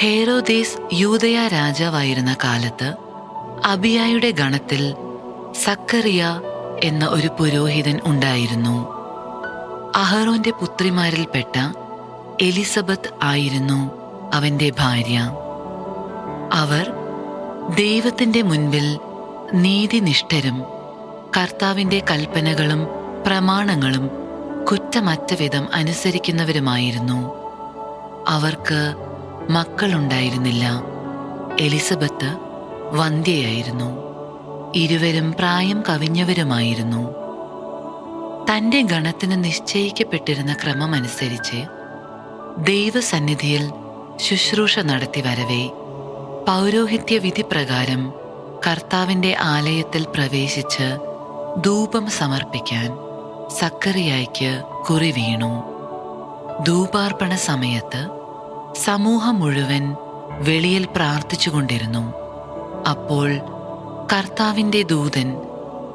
ഹേരോദേസ് യൂദയ രാജാവായിരുന്ന കാലത്ത് അബിയായുടെ ഗണത്തിൽ സക്കറിയ എന്ന ഒരു പുരോഹിതൻ ഉണ്ടായിരുന്നു. അഹറോന്റെ പുത്രിമാരിൽപ്പെട്ട എലിസബത്ത് ആയിരുന്നു അവന്റെ ഭാര്യ. അവർ ദൈവത്തിന്റെ മുൻപിൽ നീതിനിഷ്ഠരും കർത്താവിന്റെ കൽപ്പനകളും പ്രമാണങ്ങളും കുറ്റമറ്റ വിധം അനുസരിക്കുന്നവരുമായിരുന്നു. അവർക്ക് മക്കളുണ്ടായിരുന്നില്ല. എലിസബത്ത് വന്ധ്യയായിരുന്നു. ഇരുവരും പ്രായം കവിഞ്ഞവരുമായിരുന്നു. തന്റെ ഗണത്തിന് നിശ്ചയിക്കപ്പെട്ടിരുന്ന ക്രമമനുസരിച്ച് ദൈവസന്നിധിയിൽ ശുശ്രൂഷ നടത്തി വരവേ പൗരോഹിത്യ വിധി പ്രകാരം കർത്താവിന്റെ ആലയത്തിൽ പ്രവേശിച്ച് ധൂപം സമർപ്പിക്കാൻ സക്കറിയായ്ക്ക് കുറി വീണു. ധൂപാർപ്പണ സമയത്ത് സമൂഹം മുഴുവൻ വെളിയിൽ പ്രാർത്ഥിച്ചുകൊണ്ടിരുന്നു. അപ്പോൾ കർത്താവിന്റെ ദൂതൻ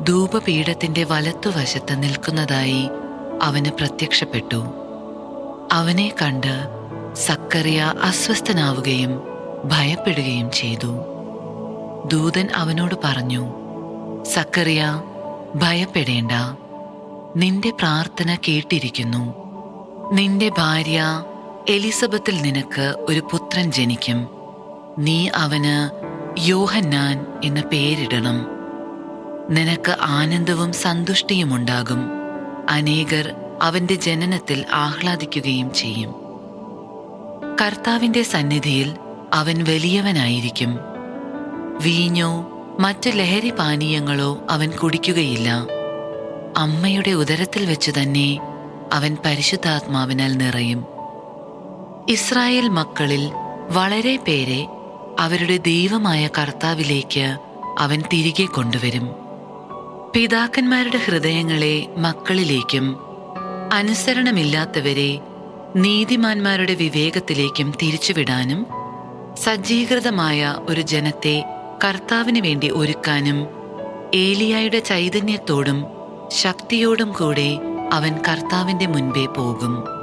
ധൂപപീഠത്തിന്റെ വലത്തുവശത്ത് നിൽക്കുന്നതായി അവന് പ്രത്യക്ഷപ്പെട്ടു. അവനെ കണ്ട് സക്കറിയ അസ്വസ്ഥനാവുകയും ഭയപ്പെടുകയും ചെയ്തു. ദൂതൻ അവനോട് പറഞ്ഞു, സക്കറിയ, ഭയപ്പെടേണ്ട, നിന്റെ പ്രാർത്ഥന കേട്ടിരിക്കുന്നു. നിന്റെ ഭാര്യ എലിസബത്തിൽ നിനക്ക് ഒരു പുത്രൻ ജനിക്കും. നീ അവന് യോഹന്നാൻ എന്ന പേരിടണം. നിനക്ക് ആനന്ദവും സന്തുഷ്ടിയുമുണ്ടാകും. അനേകർ അവന്റെ ജനനത്തിൽ ആഹ്ലാദിക്കുകയും ചെയ്യും. കർത്താവിന്റെ സന്നിധിയിൽ അവൻ വലിയവനായിരിക്കും. വീഞ്ഞോ മറ്റ് ലഹരി പാനീയങ്ങളോ അവൻ കുടിക്കുകയില്ല. അമ്മയുടെ ഉദരത്തിൽ വെച്ച് തന്നെ അവൻ പരിശുദ്ധാത്മാവിനാൽ നിറയും. ഇസ്രായേൽ മക്കളിൽ വളരെ പേരെ അവരുടെ ദൈവമായ കർത്താവിലേക്ക് അവൻ തിരികെ കൊണ്ടുവരും. പിതാക്കന്മാരുടെ ഹൃദയങ്ങളെ മക്കളിലേക്കും അനുസരണമില്ലാത്തവരെ നീതിമാന്മാരുടെ വിവേകത്തിലേക്കും തിരിച്ചുവിടാനും സജ്ജീകൃതമായ ഒരു ജനത്തെ കർത്താവിന് വേണ്ടി ഒരുക്കാനും ഏലിയായുടെ ചൈതന്യത്തോടും ശക്തിയോടും കൂടെ അവൻ കർത്താവിന്റെ മുൻപേ പോകും.